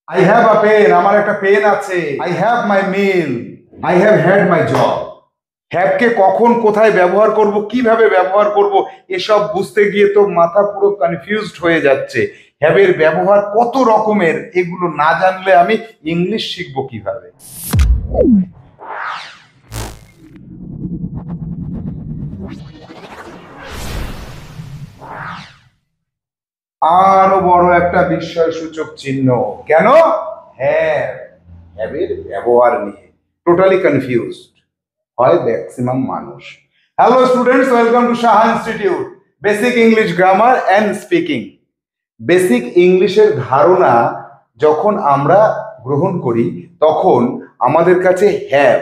I have a pen, আমার একটা pen আছে। I have my meal, I have had my job। হ্যাভকে কখন কোথায় ব্যবহার করব, কিভাবে ব্যবহার করব, এসব বুঝতে গিয়ে তো মাথা পুরো কনফিউজড হয়ে যাচ্ছে। হ্যাভের ব্যবহার কত রকমের, এগুলো না জানলে আমি ইংলিশ শিখবো কিভাবে? আরো বড় একটা বিস্ময়সূচক চিহ্ন। কেন? হ্যাভের ব্যবহার নিয়ে টোটালি কনফিউজড হয় ম্যাক্সিমাম মানুষ। Hello students, welcome to Saha institute basic English grammar and speaking. Basic ইংলিশের ধারণা যখন আমরা গ্রহণ করি তখন আমাদের কাছে হ্যাভ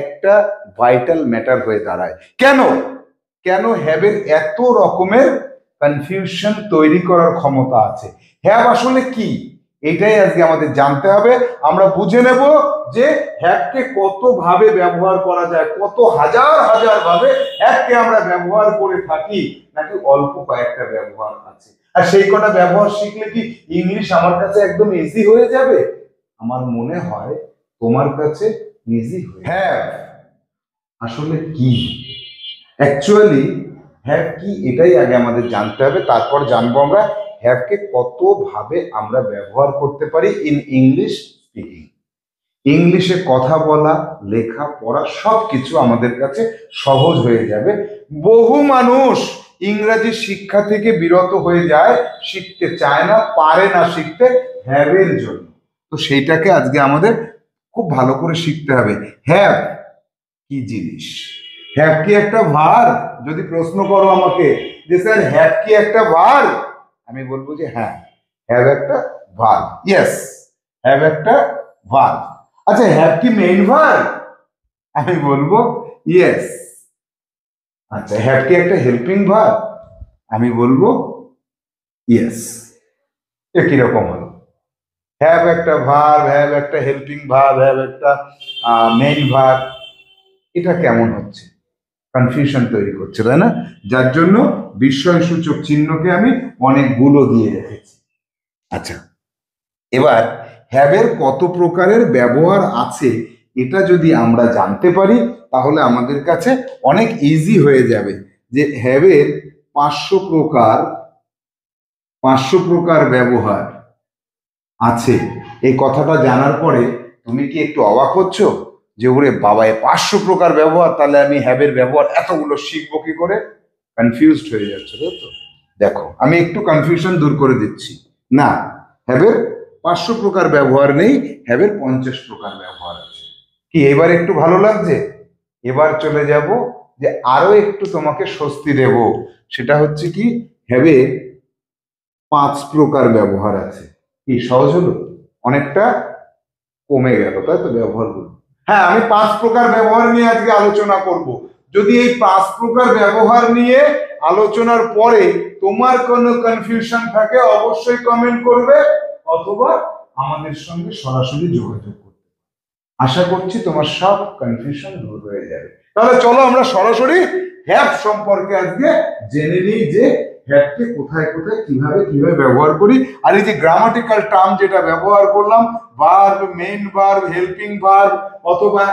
একটা ভাইটাল ম্যাটার হয়ে দাঁড়ায়। কেন কেন হ্যাভের এত রকমের কনফিউশন তৈরি করার ক্ষমতা আছে? হ্যাভ আসলে কি, এটাই আজকে আমাদের জানতে হবে। আমরা বুঝে নেব যে হ্যাভকে কত ভাবে ব্যবহার করা যায়, কত হাজার হাজার ভাবে হ্যাভকে আমরা ব্যবহার করে থাকি, নাকি অল্প কয়েকটা ব্যবহার আছে। আর সেই কটা ব্যবহার শিখলে কি ইংলিশ আমার কাছে একদম ইজি হয়ে যাবে? আমার মনে হয় তোমার কাছে ইজি হয়ে। হ্যাভ আসলে কি, অ্যাকচুয়ালি হ্যাভ কি এটাই আগে আমাদের জানতে হবে, তারপর জানবো আমরা হ্যাভকে কত ভাবে আমরা ব্যবহার করতে পারি ইন ইংলিশ স্পিকিং। ইংলিশে কথা বলা, লেখা, পড়া সবকিছু আমাদের কাছে সহজ হয়ে যাবে। বহু মানুষ ইংরেজি শিক্ষা থেকে বিরত হয়ে যায়, শিখতে চায় না, পারে না শিখতে হ্যাভের জন্য। তো সেইটাকে আজকে আমাদের খুব ভালো করে শিখতে হবে। হ্যাভ কি জিনিস? হ্যাভ কি একটা ভার্ব? যদি প্রশ্ন করো আমাকে যে স্যার হ্যাভ কি একটা ভার্ব, আমি বলবো যে হ্যাঁ, হ্যাভ একটা ভার্ব। ইয়েস, হ্যাভ একটা ভার্ব। আচ্ছা, হ্যাভ কি মেইন ভার্ব? আমি বলবো ইয়েস। আচ্ছা, হ্যাভ কি একটা হেল্পিং ভার্ব? আমি বলবো ইয়েস। এ কিরকম হলো? হ্যাভ একটা ভার্ব, হ্যাভ একটা হেল্পিং ভার্ব, হ্যাভ একটা মেইন ভার্ব, এটা কেমন হচ্ছে? কনফিউশন তৈরি করছে, তাই না? যার জন্য বিস্ময়সূচক চিহ্নকে আমি অনেকগুলো দিয়ে রেখেছি। আচ্ছা, এবার হ্যাভের কত প্রকারের ব্যবহার আছে এটা যদি আমরা জানতে পারি তাহলে আমাদের কাছে অনেক ইজি হয়ে যাবে যে হ্যাভের 500 প্রকার ব্যবহার আছে। এই কথাটা জানার পরে তুমি কি একটু অবাক হচ্ছ যে ওরে বাবা, 500 প্রকার ব্যবহার, তাহলে আমি হ্যাভের ব্যবহার এতগুলো শিখবো কি করে? কনফিউজড হয়ে যাচ্ছে, তাই তো? দেখো, আমি একটু কনফিউশন দূর করে দিচ্ছি। না, হ্যাভের 500 প্রকার ব্যবহার নেই, হ্যাভের 50 প্রকার ব্যবহার আছে। কি এবার একটু ভালো লাগছে? এবার চলে যাব যে আরো একটু তোমাকে স্বস্তি দেব। সেটা হচ্ছে কি, হ্যাভের 5 প্রকার ব্যবহার আছে। কি সহজ হলো? অনেকটা কমে গেল, তাই তো ব্যবহারগুলো? হ্যাঁ, আমি 5 প্রকার ব্যবহার নিয়ে আজকে আলোচনা করব। যদি এই 5 প্রকার ব্যবহার নিয়ে আলোচনার পরে তোমার কোনো কনফিউশন থাকে অবশ্যই কমেন্ট করবে, অথবা আমাদের সঙ্গে সরাসরি যোগাযোগ করবে। আশা করছি তোমার সব কনফিউশন দূর হয়ে যাবে। তাহলে চলো আমরা সরাসরি হ্যাভ সম্পর্কে আজকে জেনে নিই যে হ্যাভকে কোথায় কোথায় কিভাবে কিভাবে ব্যবহার করি। আর এই যে গ্রামাটিক্যাল টার্ম যেটা ব্যবহার করলাম, verb, main verb, helping verb অথবা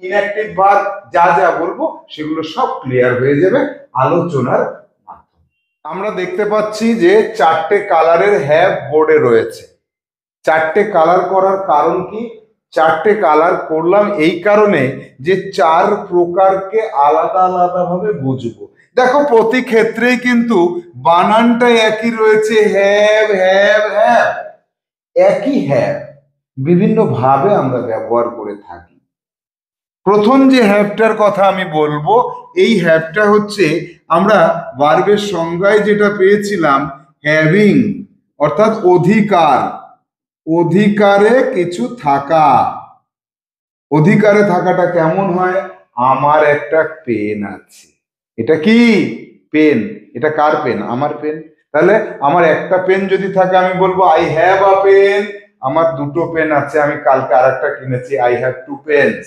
ইনঅ্যাক্টিভ ভার্ব, যা যা বলবো সেগুলো সব ক্লিয়ার হয়ে যাবে আলোচনার মাধ্যমে। আমরা দেখতে পাচ্ছি যে 4টে কালারের হ্যাভ বোর্ডে রয়েছে। 4টে কালার করার কারণ কি? 4টে কালার করলাম এই কারণে যে 4 প্রকারকে আলাদা আলাদা ভাবে বুঝবো। দেখো, প্রতি ক্ষেত্রেই কিন্তু বানানটা একই রয়েছে, হ্যাভ হ্যাভ হ্যাভ। একই হ্যাভ বিভিন্ন ভাবে আমরা ব্যবহার করে থাকি। প্রথম যে হ্যাভটার কথা আমি বলবো, এই হ্যাভটা হচ্ছে আমরা ভার্বের সংজ্ঞায় যেটা পেয়েছিলাম, হ্যাভিং, অর্থাৎ অধিকার, অধিকারে কিছু থাকা। অধিকারে থাকাটা কেমন হয়? আমার একটা পেন আছে। এটা কি পেন? এটা কার পেন? আমার পেন। তাহলে আমার একটা পেন যদি থাকে আমি বলবো আই হ্যাভ আ পেন। আমার 2টো পেন আছে, আমি কালকে আরেকটা কিনেছি, আই হ্যাভ 2 পেন্স।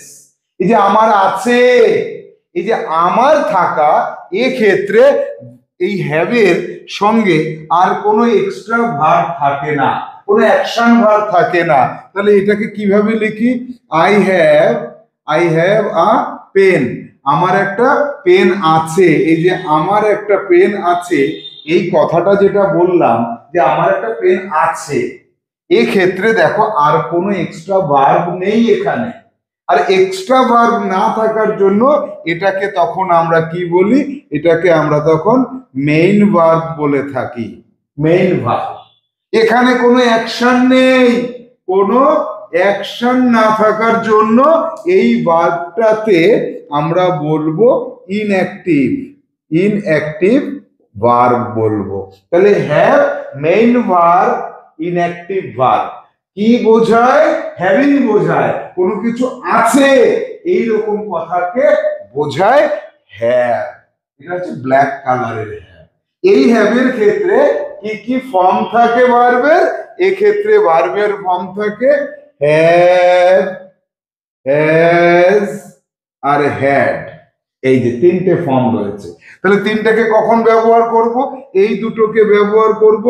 এই যে আমার আছে, এই যে আমার থাকা, এক্ষেত্রে এই হ্যাভের সঙ্গে আর কোনো এক্সট্রা ভার্ব থাকে না। কোনো অ্যাকশন ভার্ব থাকে না, তাহলে এটাকে কিভাবে লিখি? আই হ্যাভ আ পেন, আমার একটা পেন আছে। এই যে আমার একটা পেন আছে, এই কথাটা যেটা বললাম যে আমার একটা পেন আছে, এক্ষেত্রে দেখো আর কোনো এক্সট্রা ভার্ব নেই এখানে। আর এক্সট্রা ভার্ব না থাকার জন্য এটাকে তখন আমরা কি বলি? এটাকে আমরা তখন মেইন ভার্ব বলে থাকি, মেইন ভার্ব। এখানে কোনো অ্যাকশন নেই, কোনো অ্যাকশন না থাকার জন্য এই ভার্বটাতে আমরা বলবো ইনঅ্যাক্টিভ, ইনঅ্যাক্টিভ ভার্ব বলবো। তাহলে have main verb, inactive verb. কি বোঝায়? হ্যাভিং বোঝায়, কোনো কিছু আছে এইরকম কথাকে বোঝায় হ্যাভ। এটা হচ্ছে ব্ল্যাক কালারের হ্যাভ। এই হ্যাভের ক্ষেত্রে কি কি ফর্ম থাকে ভার্বের? এক্ষেত্রে ভার্বের ফর্ম থাকে হ্যাভ, হ্যাজ আর হ্যাড। এই যে তিনটে ফর্ম রয়েছে। তাহলে তিনটাকে কখন ব্যবহার করব? এই দুটোকে ব্যবহার করব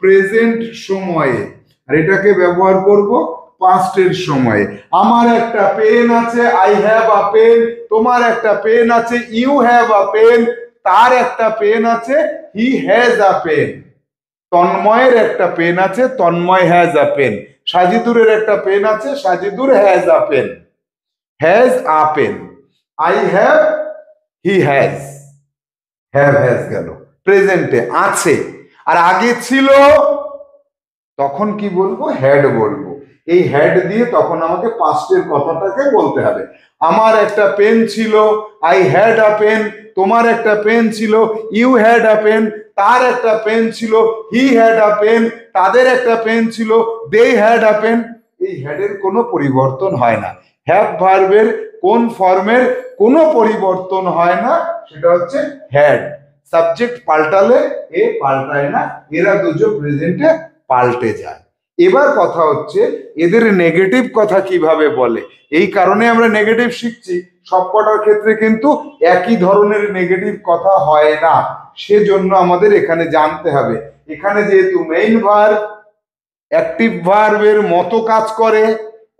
প্রেজেন্ট সময়ে, আর এটাকে ব্যবহার করব পাস্টের সময়ে। আমার একটা পেন আছে, আই হ্যাভ আ পেন। তোমার একটা পেন আছে, ইউ হ্যাভ আ পেন। তার একটা পেন আছে, হি হ্যাজ আ পেন। তন্ময়ের একটা পেন আছে, তন্ময় হ্যাজ আ পেন। সাজিদুরের একটা পেন আছে, Sajidur has a pen. Has a pen. I have, he has. Has গেল প্রেজেন্টে আছে। আর আগে ছিল, তখন কি বলবো? হ্যাড বলবো। এই হ্যাড দিয়ে তখন আমাকে পাস্টের কথাটাকে বলতে হবে। আমার একটা পেন ছিল, আই হ্যাড আ পেন। তোমার একটা পেন ছিল, ইউ হ্যাড আ পেন। তার একটা পেন ছিল, হি হ্যাড আ পেন। তাদের একটা পেন ছিল, দে হ্যাড আ পেন। এই হ্যাডের কোনো পরিবর্তন হয় না। হ্যাভ ভার্বের কোন ফর্মের কোনো পরিবর্তন হয় না, সেটা হচ্ছে হ্যাড। সাবজেক্ট পাল্টালে এ পাল্টায় না, এরা দুজন প্রেজেন্টে পাল্টে যায়। এবার কথা হচ্ছে এদের নেগেটিভ কথা কিভাবে বলে। এই কারণে আমরা নেগেটিভ শিখছি, সবকটার ক্ষেত্রে কিন্তু একই ধরনের নেগেটিভ কথা হয় না, সেজন্য আমাদের এখানে জানতে হবে। এখানে যেহেতু মেইন ভার্ব অ্যাক্টিভ ভার্বের মতো কাজ করে,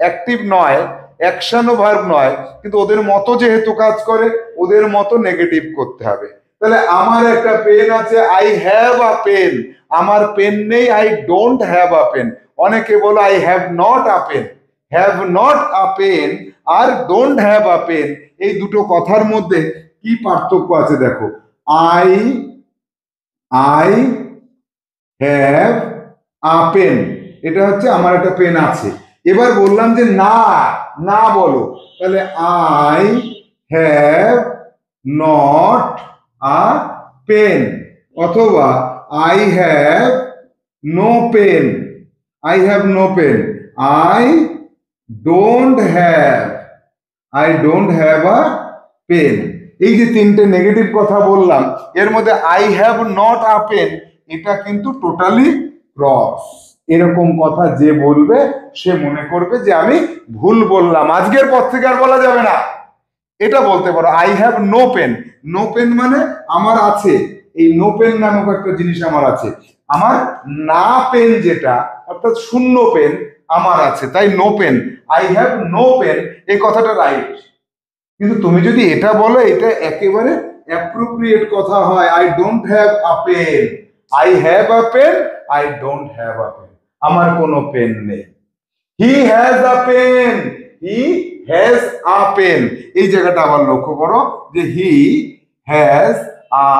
অ্যাক্টিভ নয়, অ্যাকশনও ভার্ব নয়, কিন্তু ওদের মতো যেহেতু কাজ করে, ওদের মতো নেগেটিভ করতে হবে। তাহলে আমার একটা পেন আছে, আই হ্যাভ আ পেন। আমার পেন নেই, I don't have a pen. অনেকে বলে I have not a pen. Have not a pen আর ডোন্ট হ্যাভ আ পেন, এই দুটো কথার মধ্যে কি পার্থক্য আছে দেখো। I I have a pen, এটা হচ্ছে আমার একটা পেন আছে। এবার বললাম যে না, না বলো, তাহলে I have not a pen, অথবা I have no pen. I have no pen. I don't have, I don't have a pen. এই যে তিনটে নেগেটিভ কথা বললাম, এর মধ্যে I have not a pen, এটা কিন্তু টোটালি ক্রস। এরকম কথা যে বলবে সে মনে করবে যে আমি ভুল বললাম, আজকের পর থেকে আর বলা যাবে না। এটা বলতে পারো I have no pen. No pen মানে আমার আছে, এই নো পেন নামক একটা জিনিস আমার আছে। আমার না পেন যেটা, অর্থাৎ শূন্য পেন আমার আছে, তাই no pen. I have no pen, এই কথাটা রাইট। কিন্তু তুমি যদি এটা বলো, এটা একেবারে অ্যাপ্রোপ্রিয়েট কথা হয়। I don't have a pen, I have a pen, I don't have a pen. আমার কোনো পেন নেই। He has a pen, he has a pen. এই জায়গাটা আবার লক্ষ্য করো যে হি হ্যাজ আ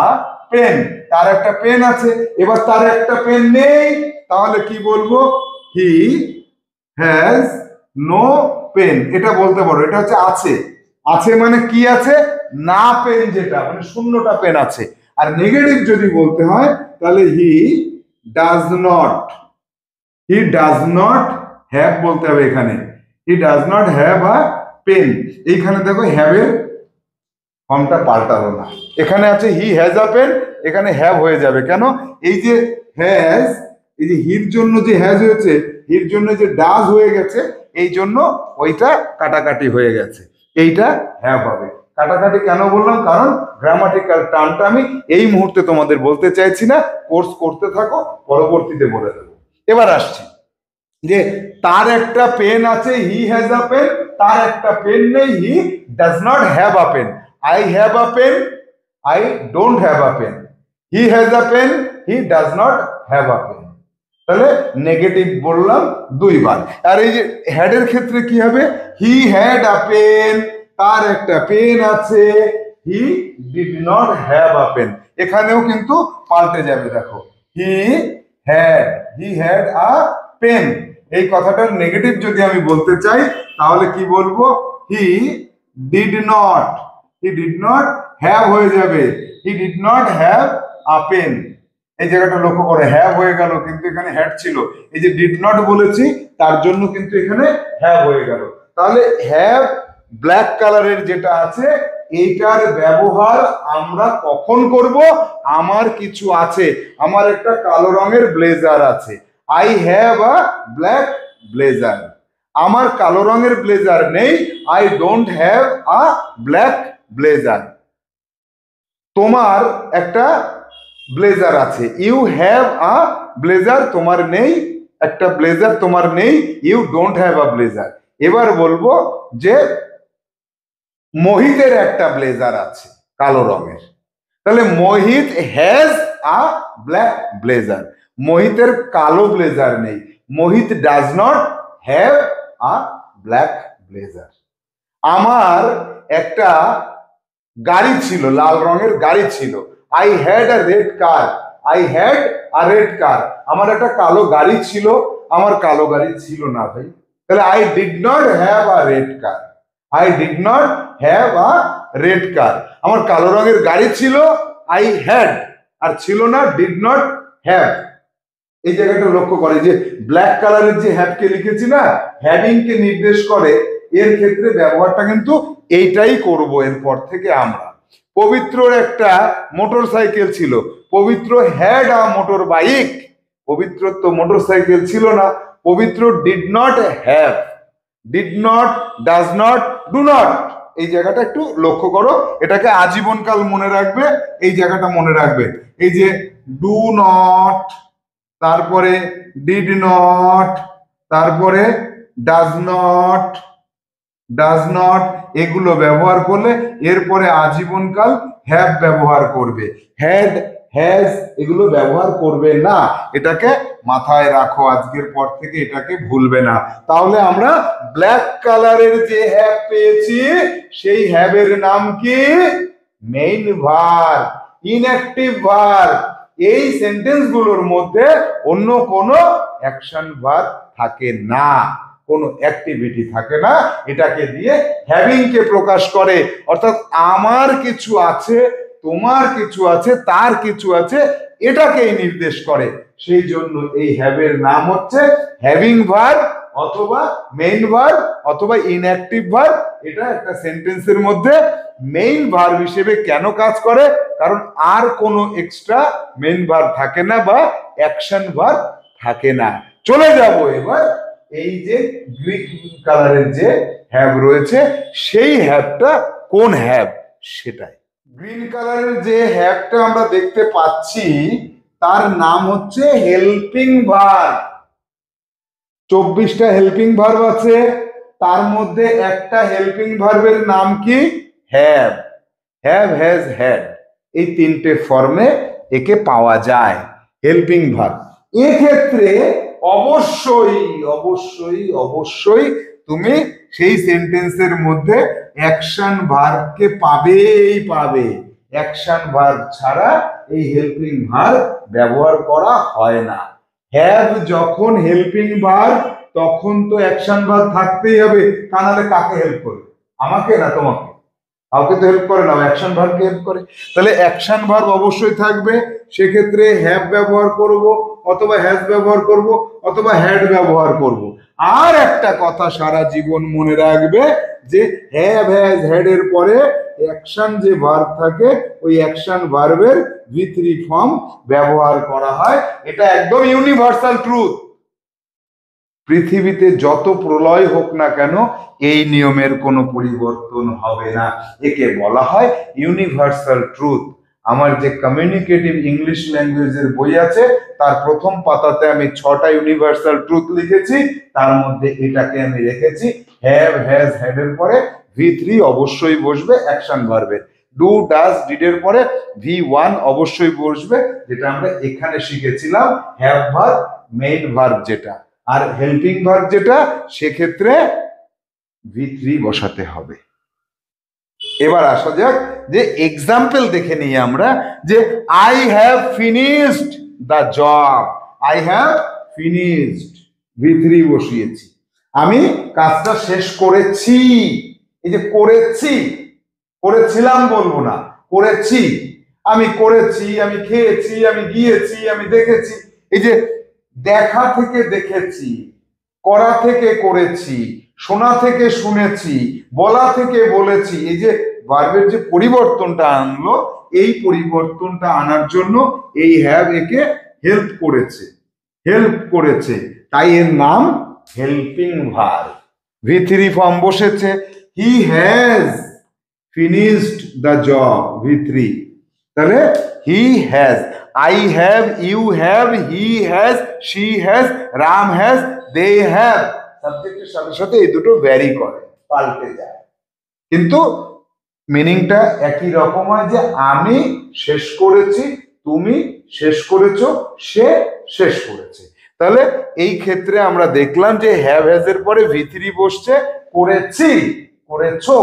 পেন, তার একটা পেন আছে। এবার তার একটা পেন নেই, তাহলে কি বলবো? হি হ্যাজ নো পেন, এটা বলতে পারো। এটা হচ্ছে আছে। আছে মানে কি আছে? না পেন যেটা, মানে শূন্যটা পেন আছে। আর নেগেটিভ যদি বলতে হয় তাহলে he does not, he does not have বলতে হবে এখানে। He does not have a pen. এইখানে দেখো হ্যাভের ফর্মটা পাল্টালো না, এখানে আছে হি হ্যাজ আ পেন, এখানে হ্যাভ হয়ে যাবে। কেন? এই যে হ্যাজ, এই যে হির জন্য যে হ্যাজ হয়েছে, হির জন্য যে ডাজ হয়ে গেছে, এই জন্য ওইটা কাটাকাটি হয়ে গেছে, এইটা হ্যাভ হবে। কাটাকাটি কেন বললাম? কারণ গ্রামাটিক্যাল টার্মটা আমি এই মুহূর্তে তোমাদের বলতে চাইছি না, কোর্স করতে থাকো, পরবর্তীতে বলে দেবো। এবার আসছি যে তার একটা পেন আছে, হি হ্যাজ আ পেন, তার একটা পেন নেই, he does not have a pen. I have a pen, I don't have a pen. He has a pen, he does not have a pen. তাহলে negative বললাম দুইবার। আর এই যে হ্যাডের ক্ষেত্রে কি হবে, হি হ্যাড আ পেন, তার একটা পেন আছে, he did not have a pen. এখানেও কিন্তু পাল্টে যাবে, দেখো he had, he had a pen. এই কথাটার নেগেটিভ যদি আমি বলতে চাই তাহলে কি বলবো, he did not, he did not have হয়ে যাবে, he did not have a pen. এই জায়গাটা লক্ষ্য করে, হ্যাভ হয়ে গেল কিন্তু এখানে হ্যাড ছিল, এই যে ডিড নট বলেছি তার জন্য কিন্তু এখানে হ্যাভ হয়ে গেল। তাহলে হ্যাভ ব্ল্যাক কালারের যেটা আছে এইটার ব্যবহার আমরা কখন করব, আমার কিছু আছে, আমার একটা কালো রঙের ব্লেজার আছে, I have a black blazer. আমার কালো রঙের ব্লেজার নেই, I don't have a black blazer. তোমার একটা ব্লেজার আছে, ইউ হ্যাভ আ ব্লেজার, তোমার নেই একটা ব্লেজার, তোমার নেই, you don't have a blazer. এবার বলবো যে মোহিতের একটা ব্লেজার আছে কালো রঙের, তাহলে Mohit has a black blazer. মোহিতের কালো ব্লেজার নেই, Mohit does not have a black blazer. আমার একটা গাড়ি ছিল, লাল রঙের গাড়ি ছিল, I had a red car, I had a red car. আমার একটা কালো গাড়ি ছিল, আমার কালো গাড়ি ছিল না ভাই, তাহলে I did not have a red car, I did not have a red car. আমার কালো রঙের গাড়ি ছিল, আই হ্যাড, আর ছিল না ডিড নট হ্যাভ। এই জায়গাটা লক্ষ্য করে যে ব্ল্যাক কালারের যে হ্যাভ কে লিখেছি না, হ্যাভিং কে নির্দেশ করে, এর ক্ষেত্রে ব্যবহারটা কিন্তু এইটাই করব এরপর থেকে আমরা। পবিত্রর একটা মোটর সাইকেল ছিল, পবিত্র হ্যাড আ মোটর বাইক, পবিত্র তো মোটর সাইকেল ছিল না, পবিত্র did not have, did not, does not, do not. এই জায়গাটা একটু লক্ষ্য করো, এটাকে আজীবনকাল মনে রাখবে, এই জায়গাটা মনে রাখবে। এই যে ডু নট, তারপরে ডিড নট, তারপরে ডাজ নট, ডাজ নট, এগুলো ব্যবহার করলে এরপরে আজীবনকাল হ্যাভ ব্যবহার করবে, হ্যাড, হ্যাজ এগুলো ব্যবহার করবে না। এটাকে মাথায় রাখো, আজকের পর থেকে এটাকে ভুলবে না। তাহলে আমরা ব্ল্যাক কালারের যে হ্যাভ পেয়েছি সেই হ্যাভের নাম কি, মেইন ভার্ব, ইনঅ্যাক্টিভ ভার্ব। এই সেন্টেন্স গুলোর মধ্যে অন্য কোনো অ্যাকশন ভার্ব থাকে না, কোনো অ্যাক্টিভিটি থাকে না, এটাকে দিয়ে হ্যাভিং কে প্রকাশ করে। অর্থাৎ আমার কিছু আছে, তোমার কিছু আছে, তার কিছু আছে, এটাকেই নির্দেশ করে। সেই জন্য এই হ্যাভের নাম হচ্ছে হ্যাভিং ভার্ব অথবা মেইন ভার্ব অথবা ইনঅ্যাক্টিভ ভার্ব। এটা একটা সেন্টেন্সের মধ্যে মেইন ভার্ব হিসেবে কেন কাজ করে, কারণ আর কোনো এক্সট্রা মেইন ভার্ব থাকে না বা অ্যাকশন ভার্ব থাকে না। চলে যাব এবার এই যে গ্রিন কালারের যে হ্যাভ রয়েছে সেই হ্যাভটা কোন হ্যাভ সেটাই। গ্রিন কালারের যে হ্যাভটা আমরা দেখতে পাচ্ছি তার নাম হচ্ছে হেল্পিং ভার্ব। 24টা হেল্পিং ভার্ব আছে, তার মধ্যে একটা হেল্পিং ভার্বের নাম কি, হ্যাভ। হ্যাভ, হ্যাজ, হ্যাড, এই তিনটে ফর্মে একে পাওয়া যায় হেল্পিং ভার্ব। এক্ষেত্রে অবশ্যই অবশ্যই অবশ্যই তুমি সেই সেন্টেন্সের মধ্যে অ্যাকশন ভার্বকে পাবেই পাবে। অ্যাকশন ভার্ব ছাড়া এই হেল্পিং ভার্ব ব্যবহার করা হয় না। হ্যাভ যখন হেল্পিং ভার্ব তখন তো অ্যাকশন ভার্ব থাকতেই হবে, তা নাহলে কাকে হেল্প করবে, আমাকে না তোমাকে? কাউকে তো হেল্প করে না, অ্যাকশন ভার্বকে হেল্প করে। তাহলে অ্যাকশন ভার্ব অবশ্যই থাকবে, সেক্ষেত্রে হ্যাভ ব্যবহার করব অথবা হ্যাজ ব্যবহার করব অথবা হ্যাড ব্যবহার করব। আর একটা কথা সারা জীবন মনে রাখবে যে হ্যাভ, হ্যাজ, হ্যাড এর পরে অ্যাকশন যে ভার্ব থাকে ওই অ্যাকশন ভার্বের V3 ফর্ম ব্যবহার করা হয়। এটা একদম ইউনিভার্সাল ট্রুথ। পৃথিবীতে যত প্রলয় হোক না কেন এই নিয়মের কোনো পরিবর্তন হবে না। একে বলা হয় ইউনিভার্সাল ট্রুথ। আমার যে কমিউনিকেটিভ ইংলিশ ল্যাঙ্গুয়েজের বই আছে তার প্রথম পাতাতে আমি 6টা ইউনিভার্সাল ট্রুথ লিখেছি, তার মধ্যে এটাকে আমি রেখেছি হ্যাভ হ্যাজ হ্যাড এর পরে V3 অবশ্যই বসবে অ্যাকশন ভার্বের, ডু ডাজ ডিড এর পরে V1 অবশ্যই বসবে, যেটা আমরা এখানে শিখেছিলাম হ্যাভ ভার্ব মেইন ভার্ব যেটা, আর হেল্পিং ভার্ব যেটা সেক্ষেত্রে V3 বসাতে হবে। এবার আসা যাক যে এক্সাম্পল দেখে নিই আমরা, যে I have finished the job, I have finished V3 বসিয়েছি, আমি কাজটা শেষ করেছি। এই যে করেছি, করেছিলাম বলবো না, করেছি, আমি করেছি, আমি খেয়েছি, আমি গিয়েছি, আমি দেখেছি। এই যে দেখা থেকে দেখেছি, করা থেকে করেছি, শোনা থেকে শুনেছি, বলা থেকে বলেছি, এই যে ভার্বের যে পরিবর্তনটা আনলো, এই পরিবর্তনটা আনার জন্য এই হ্যাভ একে হেল্প করেছে, হেল্প করেছে, তাই এর নাম হেল্পিং ভার্ব। V3 ফর্ম বসেছে, he has finished the job V3, তাহলে he has, I have, you have, he has, she has, Ram has, they have, সাবজেক্টের সাথে সাথে এই দুটো ভ্যারি করে, পাল্টে যায়, কিন্তু মিনিংটা একই রকম হয়, যে আমি শেষ করেছি, তুমি শেষ করেছো, সে শেষ করেছে। তাহলে এই ক্ষেত্রে আমরা দেখলাম যে হ্যাভ হ্যাজ এর পরে V3 বসছে, করেছি, করেছো,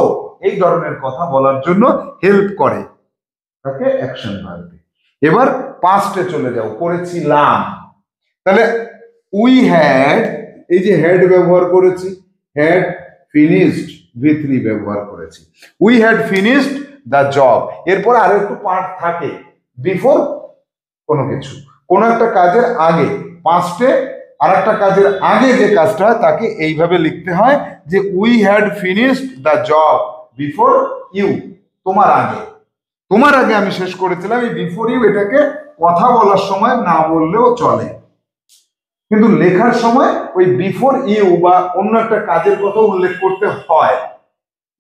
এই ধরনের কথা বলার জন্য হেল্প করে, তাকে অ্যাকশন ভার্ব। এবার পাস্টে চলে যাও, করেছিলাম, তাহলে উই হ্যাড, এই যে হ্যাড ব্যবহার করেছি, হ্যাড ফিনিশড V3 ব্যবহার করেছি, we had finished the job, এরপর আরো একটু পার্ট থাকে, বিফোর কোনো কিছু, কোনো একটা কাজের আগে, পাস্টে আর একটা কাজের আগে যে কাজটা হয় তাকে এইভাবে লিখতে হয় যে we had finished the job before you, তোমার আগে, তোমার আগে আমি শেষ করেছিলাম। এই বিফোর ইউ এটাকে কথা বলার সময় না বললেও চলে, কিন্তু লেখার সময় ওই বিফোর ইউ বা অন্য একটা কাজের কথা উল্লেখ করতে হয়,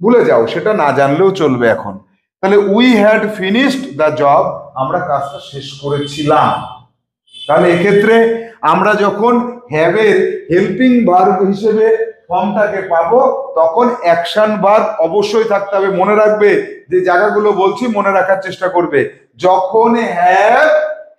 ভুলে যাও, সেটা না জানলেও চলবে এখন। তাহলে we had finished the job, আমরা কাজটা শেষ করেছিলাম। তাহলে এক্ষেত্রে আমরা যখন হ্যাভের হেল্পিং ভার্ব হিসেবে ফর্মটাকে পাবো, তখন অ্যাকশন ভার্ব অবশ্যই থাকতে হবে। মনে রাখবে, যে জায়গাগুলো বলছি মনে রাখার চেষ্টা করবে। যখন হ্যাভ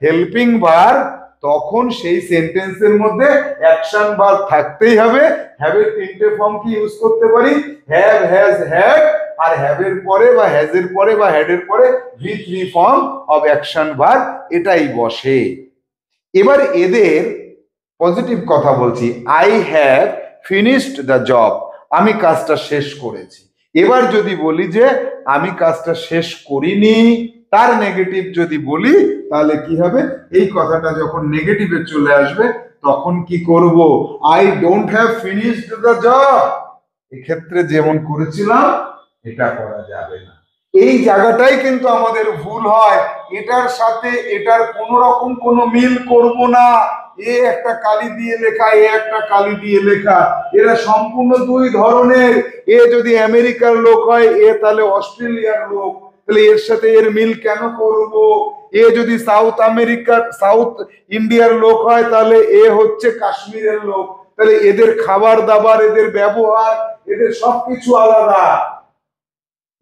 হেল্পিং ভার্ব, তখন সেই সেন্টেন্সের মধ্যে অ্যাকশন ভার্ব থাকতেই হবে। হ্যাভের তিনটে ফর্ম কি ইউজ করতে পারি? হ্যাভ, হ্যাজ, হ্যাড, আর হ্যাভের পরে বা হ্যাজের পরে বা হ্যাডের পরে V3 form of action verb, এটাই বসে। এবার এদের পজিটিভ কথা বলছি, I have finished the job, আমি কাজটা শেষ করেছি। এবার যদি বলি যে আমি কাজটা শেষ করিনি, তার নেগেটিভ যদি বলি, তাহলে কি হবে? এই কথাটা যখন নেগেটিভে চলে আসবে, তখন কি করব? I don't have finished the job, এক্ষেত্রে যেমন করেছিলাম এটা করা যাবে না। এই জায়গাটাই কিন্তু আমাদের ভুল হয়, এটার সাথে এটার কোন রকম কোনো মিল করব না। এ একটা কালি দিয়ে লেখা, এ একটা কালি দিয়ে লেখা, এরা সম্পূর্ণ দুই ধরনের। এ যদি আমেরিকার লোক হয়, এ তাহলে অস্ট্রেলিয়ার লোক, তাহলে এর সাথে এর মিল কেন করব? এ যদি সাউথ আমেরিকার, সাউথ ইন্ডিয়ার লোক হয়, তাহলে এ হচ্ছে কাশ্মীরের লোক, তাহলে এদের খাবার দাবার, এদের ব্যবহার, এদের সবকিছু আলাদা।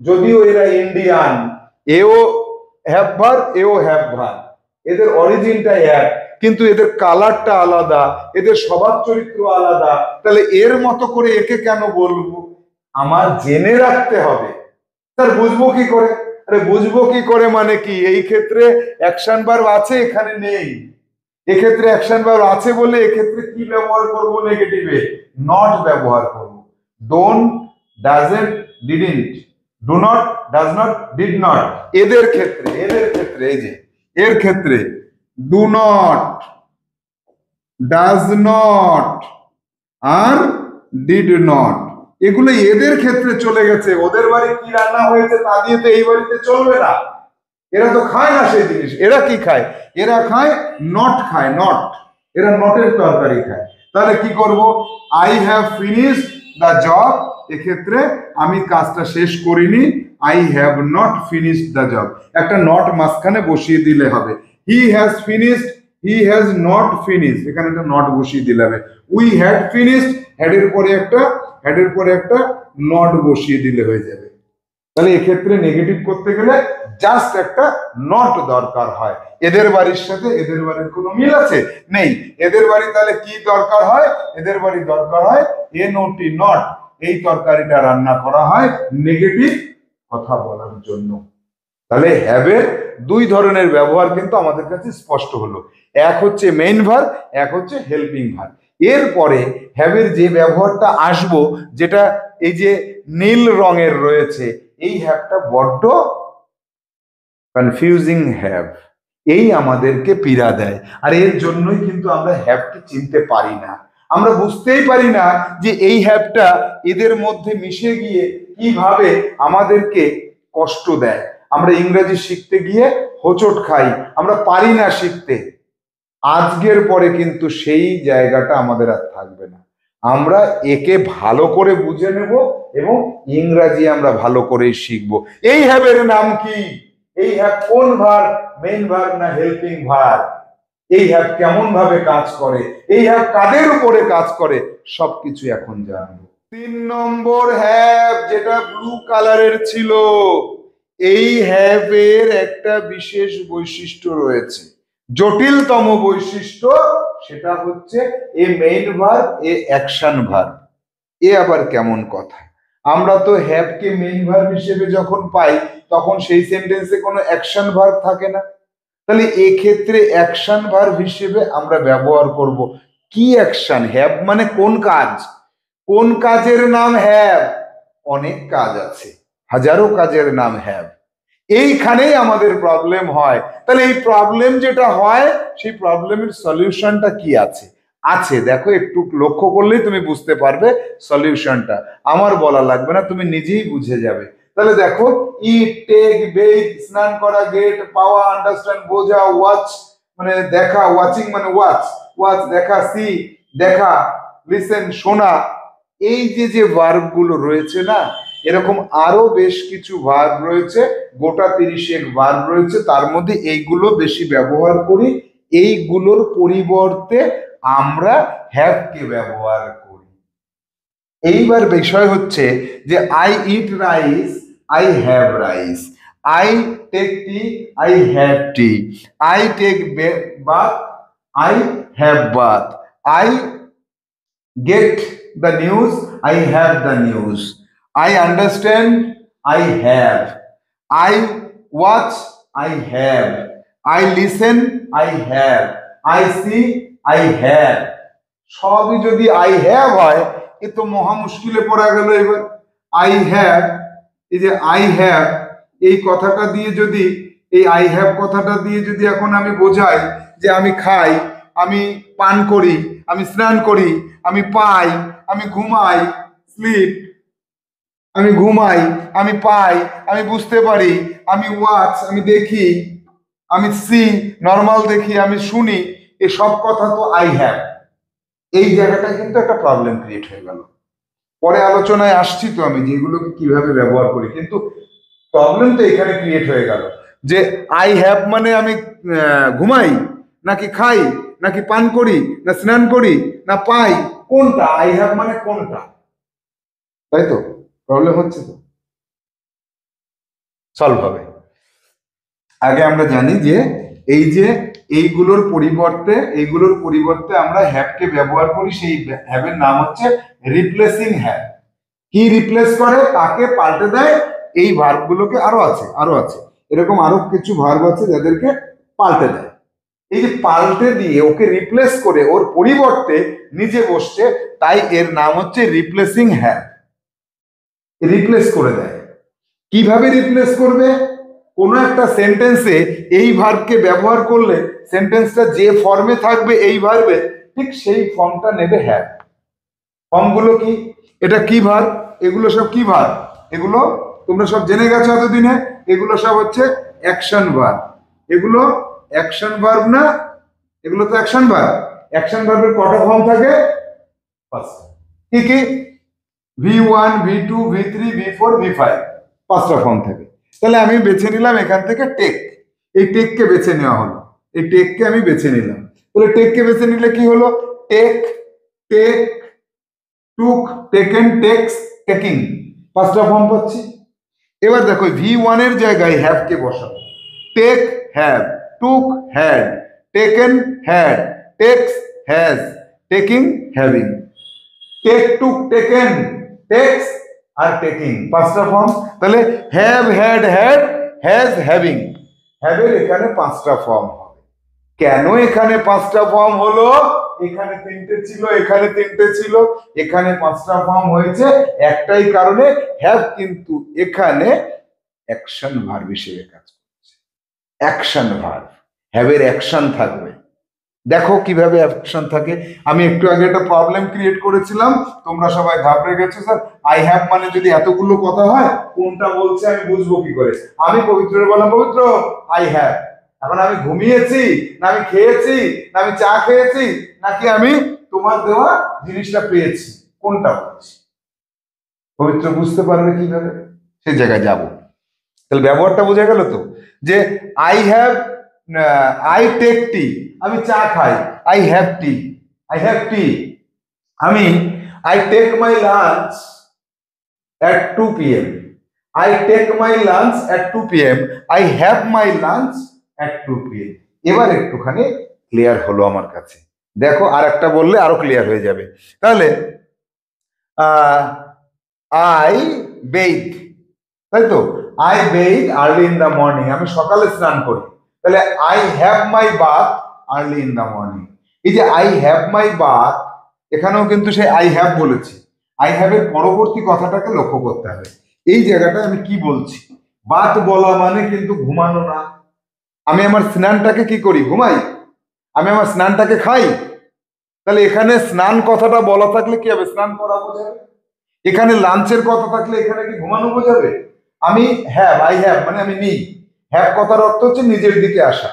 যদিও এরা ইন্ডিয়ান, এও হ্যাভ ভার্ব, এও হ্যাভ ভার্ব, এদের অরিজিনটা এক, কিন্তু এদের কালারটা আলাদা, এদের স্বভাব চরিত্র আলাদা। তাহলে এর মতো করে একে কেন বলবো? আমার জেনে রাখতে হবে। তার বুঝবো কি করে? আরে বুঝবো কি করে মানে কি? এই ক্ষেত্রে অ্যাকশন ভার্ব আছে, এখানে নেই। এক্ষেত্রে অ্যাকশন ভার্ব আছে বলে এক্ষেত্রে কি ব্যবহার করব? নেগেটিভে নট ব্যবহার করব। Don't, doesn't, didn't, do not, does not, did not. এদের ক্ষেত্রে এই যে এর ক্ষেত্রে ডু নট, ডাজ নট আর ডিড নট, এগুলো এদের ক্ষেত্রে চলে গেছে। ওদের বাড়ি কি রান্না হয়েছে তা দিয়ে তো এই বাড়িতে চলবে না। এরা তো খায় না সেই জিনিস। এরা কি খায়? এরা খায় নট, খায় নট, এরা নটের তরকারি খায়। তাহলে কি করব? I have finished the job, এক্ষেত্রে আমি কাজটা শেষ করিনি, I have not finished the job, একটা নট মাঝখানে বসিয়ে দিলে হবে। হি has finished, he has not finished, এখানে একটা নট বসিয়ে দিলে হবে। উই হ্যাড ফিনিশড, হ্যাডের পরে একটা নট বসিয়ে দিলে হয়ে যাবে। তাহলে এক্ষেত্রে নেগেটিভ করতে গেলে জাস্ট একটা নট দরকার হয়। এদের বাড়ির সাথে এদের বাড়ির কোনো মিল আছে? নেই। এদের বাড়ি তাহলে কি দরকার হয়? এদের বাড়ি দরকার হয় এনওটি, নট। এই তরকারিটা রান্না করা হয় নেগেটিভ কথা বলার জন্য। তাহলে হ্যাভের দুই ধরনের ব্যবহার কিন্তু আমাদের কাছে স্পষ্ট হলো, এক হচ্ছে মেইন ভার্ব, এক হচ্ছে হেল্পিং ভার্ব। এরপরে হ্যাভের যে ব্যবহারটা আসবো, যেটা এই যে নীল রঙের রয়েছে, এই হ্যাভটা বড্ড কনফিউজিং হ্যাভ, এই আমাদেরকে পীড়া দেয়। আর এর জন্যই কিন্তু আমরা হ্যাভকে চিনতে পারি না, আমরা বুঝতেই পারি না যে এই হ্যাভটা এদের মধ্যে মিশে গিয়ে কিভাবে আমাদেরকে কষ্ট দেয়। আমরা ইংরেজি শিখতে গিয়ে হোঁচট খাই, আমরা পারি না শিখতে। আজকের পরে কিন্তু সেই জায়গাটা আমাদের আর থাকবে না। আমরা একে ভালো করে বুঝে নেব এবং ইংরাজি আমরা ভালো করেই শিখবো। এই হ্যাভের নাম কি? এই হ্যাভ কোন ভার্ব, মেইন ভার্ব না হেল্পিং ভার্ব? এই হ্যাভ কেমন ভাবে কাজ করে, এই হ্যাভ কাদের উপরে কাজ করে, সবকিছু এখন জানবো। 3 নম্বর হ্যাভ, যেটা ব্লু কালারের ছিল, এই হ্যাভের একটা বিশেষ বৈশিষ্ট্য রয়েছে, জটিলতম বৈশিষ্ট্য, সেটা হচ্ছে এ মেইন ভার্ব, এ অ্যাকশন ভার্ব। এ আবার কেমন কথা? আমরা তো হ্যাভকে মেইন ভার্ব হিসেবে যখন পাই, তখন সেই সেন্টেন্সে কোনো অ্যাকশন ভার্ব থাকে না। তাহলে এক্ষেত্রে অ্যাকশন ভার্ব হিসেবে আমরা ব্যবহার করব কি অ্যাকশন? হ্যাভ মানে কোন কাজ? কোন কাজের নাম হ্যাভ? অনেক কাজ আছে, হাজারো কাজের নাম হ্যাভ। এইখানেই আমাদের প্রবলেম হয়। তাহলে এই প্রবলেম যেটা হয়, সেই প্রবলেমের সলিউশনটা কি আছে? আছে, দেখো, একটু লক্ষ্য করলেই তুমি বুঝতে পারবে সলিউশনটা। আমার বলা লাগবে না, তুমি নিজেই বুঝে যাবে। তাহলে দেখো, ইট, টেক, বেক, স্নান করা, গেট, পাওয়া, আন্ডারস্ট্যান্ড, বোঝা, ওয়াচ মানে দেখা, ওয়াচিং মানে ওয়াচ, ওয়াচ দেখা, সি দেখা, লিসেন শোনা। এই যে ভার্ব গুলো রয়েছে না, এরকম আরো বেশ কিছু ভার্ব রয়েছে, গোটা 30 ভার্ব রয়েছে। তার মধ্যে এইগুলো বেশি ব্যবহার করি, এইগুলোর পরিবর্তে আমরা হ্যাভ কে ব্যবহার করি। এইবার বিষয় হচ্ছে যে I eat rice, I have rice. I take tea, I have tea. I take bath, I have bath. I get the news, I have the news. I understand, I have. I watch, I have. I listen, I have. I see, I have. সবই যদি I have হয়, এ তো মহা মুশকিলে পড়া গেল। এবার I have, এই যে I have, এই কথাটা দিয়ে যদি, এই I have কথাটা দিয়ে যদি এখন আমি বোঝাই যে আমি খাই, আমি পান করি, আমি স্নান করি, আমি পাই, আমি ঘুমাই, স্লিপ, আমি ঘুমাই, আমি পাই, আমি বুঝতে পারি, আমি ওয়াচ, আমি দেখি, আমি সি নর্মাল দেখি, আমি শুনি, এসব কথা তো আই হ্যাভ। এই জায়গাটা কিন্তু একটা প্রবলেম ক্রিয়েট হয়ে গেল। পরে আলোচনায় আসছি তো আমি যেগুলোকে কিভাবে ব্যবহার করি, কিন্তু প্রবলেম তো এখানে ক্রিয়েট হয়ে গেল যে আই হ্যাভ মানে আমি ঘুমাই নাকি খাই নাকি পান করি না স্নান করি না পাই, কোনটা আই হ্যাভ মানে কোনটা? তাই তো প্রবলেম হচ্ছে, তো সলভ হবে। আগে আমরা জানি যে এই যে এইগুলোর পরিবর্তে আমরা হ্যাভকে ব্যবহার করি, সেই হ্যাভের নাম হচ্ছে রিপ্লেসিং হ্যাভ। কি রিপ্লেস করে? তাকে পাল্টে দেয়। এই ভার্বগুলোকে আরো আছে এরকম আরো কিছু ভার্ব আছে যাদেরকে পাল্টে দেয়। এই যে পাল্টে দিয়ে ওকে রিপ্লেস করে ওর পরিবর্তে নিজে বসছে, তাই এর নাম হচ্ছে রিপ্লেসিং হ্যাভ। রিপ্লেস করে দেয়। কিভাবে রিপ্লেস করবে? কোনো একটা সেন্টেন্সে এই ভার্বকে ব্যবহার করলে সেন্টেন্সটা যে ফর্মে থাকবে এই ভার্বে, ঠিক সেই ফর্মটা নেবে হ্যাভ। ফর্মগুলো কি? এটা কি ভার্ব? এগুলো সব কি ভার্ব? এগুলো তোমরা সব জেনে গেছো এতদিনে। এগুলো সব হচ্ছে অ্যাকশন ভার্ব। এগুলো অ্যাকশন ভার্ব না? এগুলো তো অ্যাকশন ভার্ব। অ্যাকশন ভার্বের কটা ফর্ম থাকে? পাঁচটা। কি কি? V1, V2, V3, V4, V5, পাঁচটা ফর্ম থাকে। তাহলে আমি বেছে নিলাম এখান থেকে টেক, এই টেককে বেছে নেওয়া হলো, এই টেককে আমি বেছে নিলাম। তাহলে টেককে বেছে নিলে কি হলো, take, take, took, taken, takes, taking, পাঁচটা ফর্ম পাচ্ছি। এবার দেখো V1 এর জায়গায় হ্যাভ কে বসাবো, take have, took had, taken had, takes has, taking having. Take, took, taken, takes আর টেকিং, পাঁচটা ফর্ম। তাহলে have, had, had, has, having, হ্যাভের এখানে পাঁচটা ফর্ম হবে। কেন এখানে পাঁচটা ফর্ম হলো, এখানে তিনটে ছিল, এখানে তিনটে ছিল, এখানে পাঁচটা ফর্ম হয়েছে একটাই কারণে, হ্যাভ কিন্তু এখানে অ্যাকশন ভার্ব হিসেবে কাজ করছে। অ্যাকশন ভার্ব, হ্যাভের অ্যাকশন থাকবে। দেখো কিভাবে অ্যাকশন থাকে। আমি একটু আগে একটা প্রবলেম ক্রিয়েট করেছিলাম, তোমরা সবাই ঘাবড়ে গেছো, স্যার আই হ্যাভ মানে যদি এতগুলো কথা হয় কোনটা বলছে আমি বুঝবো কি করে। আমি পবিত্রের বললাম, পবিত্র আই হ্যাভ, এখন আমি ঘুমিয়েছি না আমি খেয়েছি না আমি চা খেয়েছি নাকি আমি তোমার দেওয়া জিনিসটা পেয়েছি, কোনটা বলছি? পবিত্র বুঝতে পারবে কিভাবে, সেই জায়গায় যাব। তাহলে ব্যবহারটা বোঝা গেল তো, যে I have, I take tea, আমি চা খাই, I have tea, I have tea. আমি I take my lunch at 2 p.m. I take my lunch at 2 p.m. I have my lunch at 2 p.m. এবার একটুখানি ক্লিয়ার হলো আমার কাছে। দেখো আর একটা বললে আরো ক্লিয়ার হয়ে যাবে। তাহলে আই বেথ, তাই তো, I bathe early in the morning, আমি সকালে স্নান করি। তাহলে I have my bath early in the morning. এই যে আই হ্যাভ মাই বাথ, এখানেও কিন্তু সেই আই হ্যাভ বলেছি। আই হ্যাভ এর পরবর্তী কথাটাকে লক্ষ্য করতে হবে। এই জায়গাটায় আমি কি বলছি, বাত বলা মানে কিন্তু ঘুমানো না। আমি আমার স্নানটাকে কি করি, ঘুমাই। আমি আমার স্নানটাকে খাই। তাহলে এখানে স্নান কথাটা বলা থাকলে কি হবে, স্নান করা বোঝাবে। এখানে লাঞ্চের কথা থাকলে এখানে কি ঘুমানো বোঝাবে। আমি হ্যাভ, আই হ্যাভ মানে আমি নিই। হ্যাভ কথার অর্থ হচ্ছে নিজের দিকে আসা,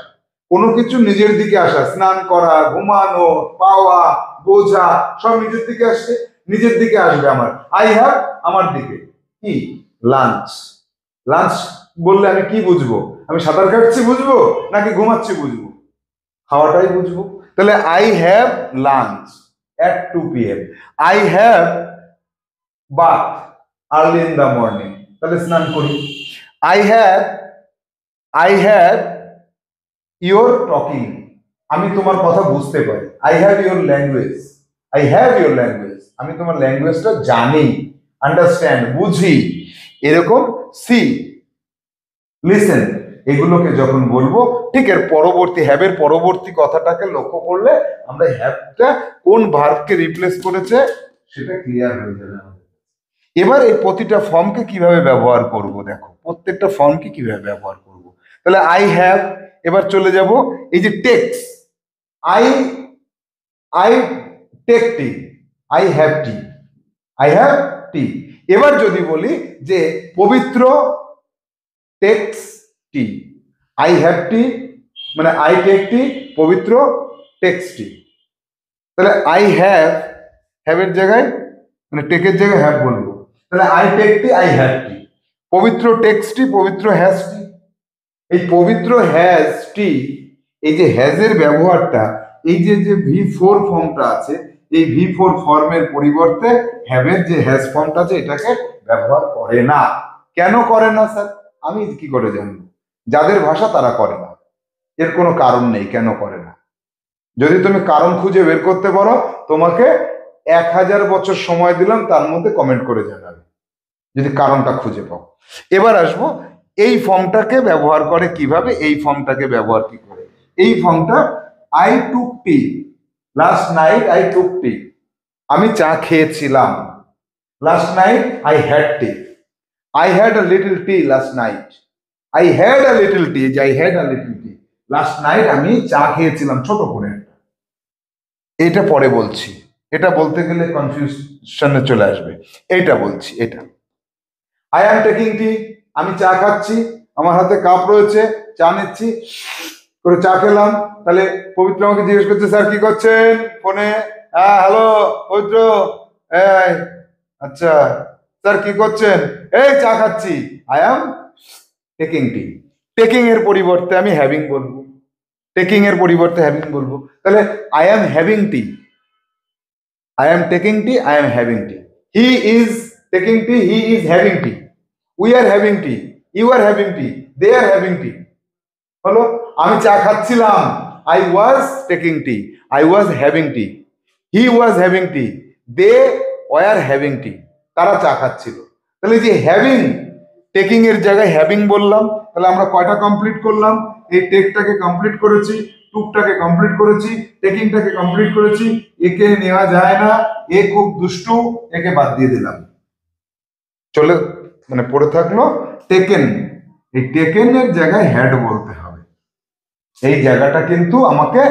কোনো কিছু নিজের দিকে আসা, স্নান করা, ঘুমানো, পাওয়া, বোঝা, সব নিজের দিকে আসছে, নিজের দিকে আসবে আমার। আই হ্যাভ আমার দিকে কি, লাঞ্চ। লাঞ্চ বললে আমি কি বুঝবো, আমি সাঁতার কাটছি বুঝবো নাকি ঘুমাচ্ছি বুঝবো, খাওয়াটাই বুঝবো। তাহলে I have lunch at 2 p.m. I have bath early in the morning, তাহলে স্নান করি। আই হ্যাভ ইয়োর টকিং, আমি তোমার কথা বুঝতে পারি। I have your language, I have your language, আমি তোমার ল্যাঙ্গুয়েজটা জানি, আন্ডারস্ট্যান্ড বুঝি। এরকম সি, লিসেন, এগুলোকে যখন বলবো ঠিক এর পরবর্তী, হ্যাভের পরবর্তী কথাটাকে লক্ষ্য করলে আমরা হ্যাভটা কোন ভার্বকে রিপ্লেস করেছে সেটা ক্লিয়ার হয়ে যাবে। এবার এই প্রতিটা ফর্মকে কিভাবে ব্যবহার করব, দেখো প্রত্যেকটা ফর্মকে কিভাবে ব্যবহার করব। তাহলে আই হ্যাভ, এবার চলে যাব এই যে takes, I I take tea, I have tea, I have tea. এবার যদি বলি যে Pabitra takes tea, I have tea মানে I take T, Pabitra takes টি। তাহলে আই হ্যাভ, হ্যাভের জায়গায় মানে টেকের জায়গায় হ্যাভ বলবো। তাহলে I take tea, I have tea, Pabitra takes টি, পবিত্র হ্যাজ টি। এই পবিত্র হ্যাজ টি, এই যে হ্যাজের ব্যবহারটা, এই যে যে V4 ফর্মটা আছে, এই V4 ফর্মের পরিবর্তে হ্যাভের যে হ্যাজ ফর্মটা আছে এটাকে ব্যবহার করে না। কেন করে না স্যার, আমি কি করে জানবো? যাদের ভাষা তারা করে না, এর কোনো কারণ নেই কেন করে না। যদি তুমি কারণ খুঁজে বের করতে পারো, তোমাকে 1000 বছর সময় দিলাম, তার মধ্যে কমেন্ট করে জানাবে যদি কারণটা খুঁজে পাও। এবার আসবো এই ফর্মটাকে ব্যবহার করে কিভাবে, এই ফর্মটাকে ব্যবহার কি করে। এই ফর্মটা I took tea, last night I took tea, আমি চা খেয়েছিলাম। Last night I had tea, I had a little tea last night, I had a little tea, I had a little tea, last night আমি চা খেয়েছিলাম ছোট করে। এটা পরে বলছি, এটা বলতে গেলে কনফিউশনে চলে আসবে। এইটা বলছি, এটা আই অ্যাম টেকিং টি, আমি চা খাচ্ছি, আমার হাতে কাপ রয়েছে, চা নিচ্ছি করে চা খেলাম। তাহলে পবিত্র আমাকে জিজ্ঞেস করছে, স্যার কি করছেন ফোনে? হ্যাঁ হ্যালো পবিত্র, এই আচ্ছা স্যার কি করছেন? এই চা খাচ্ছি। I am taking T. Taking এর পরিবর্তে আমি হ্যাভিং বলবো, টেকিং এর পরিবর্তে হ্যাভিং বলবো। তাহলে I am having T, I am taking tea, I am having tea. He is taking tea, he is having tea. We are having tea, you are having tea, they are having tea. হলো, আমি চা খাচ্ছিলাম, I was taking tea, I was having tea. He was having tea, they were having tea. তারা চা খাচ্ছিল। তাহলে যে having, taking এর জায়গায় হ্যাভিং বললাম, তাহলে আমরা কয়টা কমপ্লিট করলাম? এই টেকটাকে কমপ্লিট করেছি, টুকটাকে কমপ্লিট করেছি, টেকিংটাকে কমপ্লিট করেছি। একে নেওয়া যায় না, এ খুব দুষ্টু, একে বাদ দিয়ে দিলাম। চলে মানে পড়ে থাকলো টেকেন। এই টেকেন এর জায়গায় হ্যাড বলতে হবে। এই জায়গাটা কিন্তু আমাকে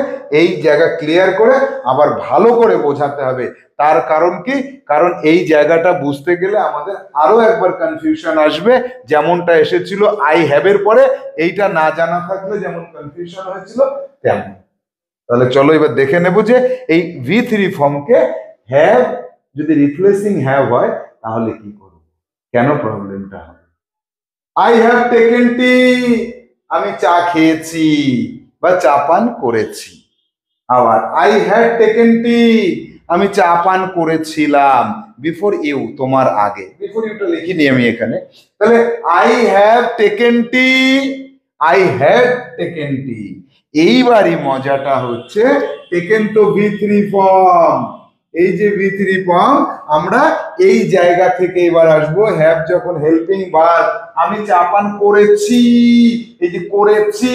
এই জায়গা ক্লিয়ার করে আবার ভালো করে বোঝাতে হবে। তার কারণ কি? কারণ এই জায়গাটা বুঝতে গেলে আমাদের আরো একবার কনফিউশন আসবে, যেমনটা এসেছিল আই হ্যাভ এর পরে। এইটা না জানা থাকলে যেমন কনফিউশন হয়েছিল তেমন। তাহলে চলো এবার দেখে নেব যে এই V3 ফর্মকে হ্যাভ যদি রিপ্লেসিং হ্যাভ হয় তাহলে কি করব, কেন প্রবলেমটা হবে। আই হ্যাভ টেকেন টি, আমি চা খেয়েছি বা চা পান করেছি। আবার আই হ্যাড টেকেন টি, আমি চা পান করেছিলাম। বিফোর ইউ, তোমার আগে। বিফোর ইউটা লিখিনি আমি এখানে। তাহলে I have taken tea, I had taken tea. এইবারই মজাটা হচ্ছে, টেকেন তো V3 ফর্ম, এই যে V3 ফর্ম, আমরা এই জায়গা থেকে এবার আসবো হ্যাভ যখন হেল্পিং ভার্ব। আমি চা পান করেছি, এই যে করেছি,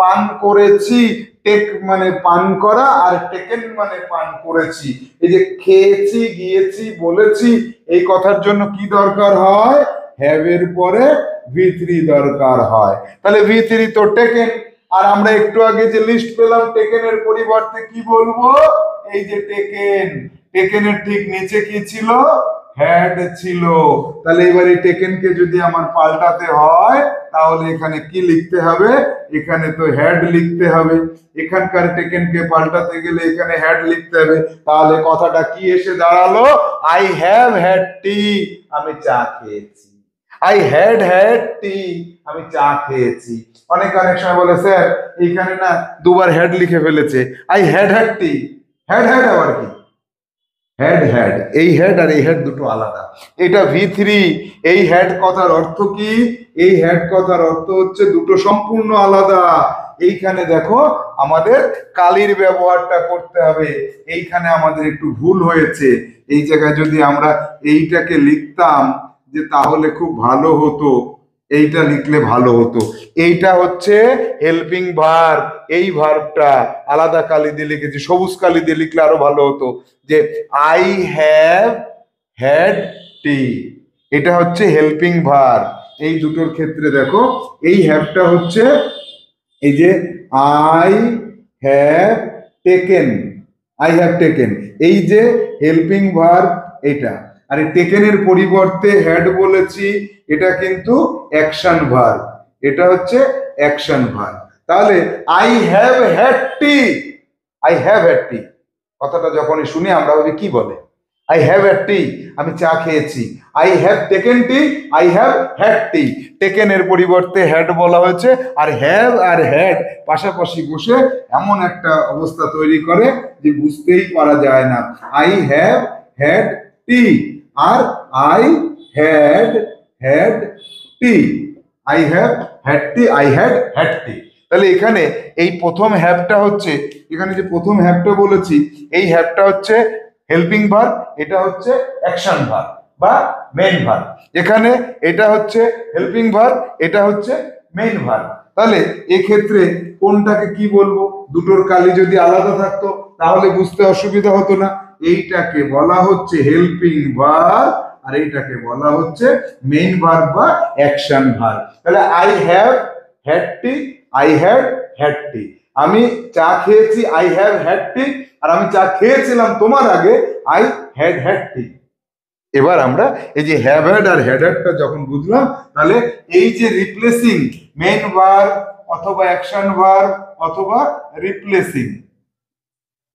পান করেছি, টেক মানে পান করা, আর টেকেন মানে পান করেছি। এই যে খেয়েছি, গিয়েছি, বলেছি, এই কথার জন্য কি দরকার হয়? হ্যাভ এর পরে V3 দরকার হয়। তাহলে V3 তো টেকেন। আর আমরা একটু আগে যে লিস্ট পেলাম টেকেন এর পরিবর্তে কি বলবো? এই যে টেকেন, টেকেনের ঠিক নিচে কি ছিল? হ্যাড ছিল। তাহলে এবার এই টেকেনকে যদি আমার পাল্টাতে হয় তাহলে এখানে কি লিখতে হবে? এখানে তো হ্যাড লিখতে হবে। এখানকার টেকেনকে পাল্টাতে গেলে এখানে হ্যাড লিখতে হবে। তাহলে কথাটা কি এসে দাঁড়ালো? আই হ্যাভ হ্যাড টি, আমি চা খেয়েছি। আই হ্যাড হ্যাড টি, আমি চা খেয়েছি। অনেক সময় বলে স্যার এইখানে না দুবার হ্যাড লিখে ফেলেছে। I had had T, had had আবার কি? হ্যাড হ্যাড, এই হ্যাড আর এই হ্যাড দুটো আলাদা। এটা V3। এই হ্যাড কথার অর্থ কি? এই হ্যাড কথার অর্থ হচ্ছে দুটো সম্পূর্ণ আলাদা। এইখানে দেখো আমাদের কালির ব্যবহারটা করতে হবে। এইখানে আমাদের একটু ভুল হয়েছে। এই জায়গায় যদি আমরা এইটাকে লিখতাম যে তাহলে খুব ভালো হতো, এইটা লিখলে ভালো হতো। এইটা হচ্ছে হেল্পিং ভার্ব, এই ভার্বটা আলাদা কালি দিয়ে লিখেছি, সবুজ কালি দিয়ে লিখলে আরো ভালো হতো। যে আই হ্যাভ হ্যাড টি, এটা হচ্ছে হেল্পিং ভার্ব। এই দুটোর ক্ষেত্রে দেখো এই হ্যাভটা হচ্ছে এই যে I have taken, I have taken, এই যে হেল্পিং ভার্ব এটা। আর এই টেকেনের পরিবর্তে হ্যাড বলেছি, এটা কিন্তু অ্যাকশন ভার্ব, এটা হচ্ছে অ্যাকশন ভার্ব। তাহলে I have had tea, I have had tea কথাটা যখনই শুনি আমরা ভাবি কি বলে? আই হ্যাভ হ্যাড টি, আমি চা খেয়েছি। I have taken tea, I have had T. Taken এর পরিবর্তে হ্যাড বলা হয়েছে। আর হ্যাভ আর হ্যাড পাশাপাশি বসে এমন একটা অবস্থা তৈরি করে যে বুঝতেই পারা যায় না। আই হ্যাভ হ্যাড টি আর I had had tea, I have had tea, I had had tea. তাহলে এখানে এই প্রথম হ্যাভটা হচ্ছে, এখানে যে প্রথম হ্যাভটা বলেছি, এই হ্যাভটা হচ্ছে হেল্পিং ভার্ব, এটা হচ্ছে অ্যাকশন ভার্ব বা মেইন ভার্ব। এখানে এটা হচ্ছে হেল্পিং ভার্ব, এটা হচ্ছে মেইন ভার্ব। তাহলে এক্ষেত্রে কোনটাকে কি বলবো? দুটোর কালি যদি আলাদা থাকতো তাহলে বুঝতে অসুবিধা হতো না। এইটাকে বলা হচ্ছে হেল্পিং ভার্ব আর এইটাকে বলা হচ্ছে মেইন ভার্ব বা অ্যাকশন ভার্ব। তাহলে I have had tea, I had had tea. আমি চা খেয়েছি, আই হ্যাভ হ্যাড টি। আর আমি চা খেয়েছিলাম তোমার আগে, আই হ্যাড হ্যাড টি। এবার আমরা এই যে হ্যাভ হ্যাড আর হ্যাড হ্যাডটা যখন বুঝলাম, তাহলে এই যে রিপ্লেসিং মেইন ভার্ব অথবা অ্যাকশন ভার্ব অথবা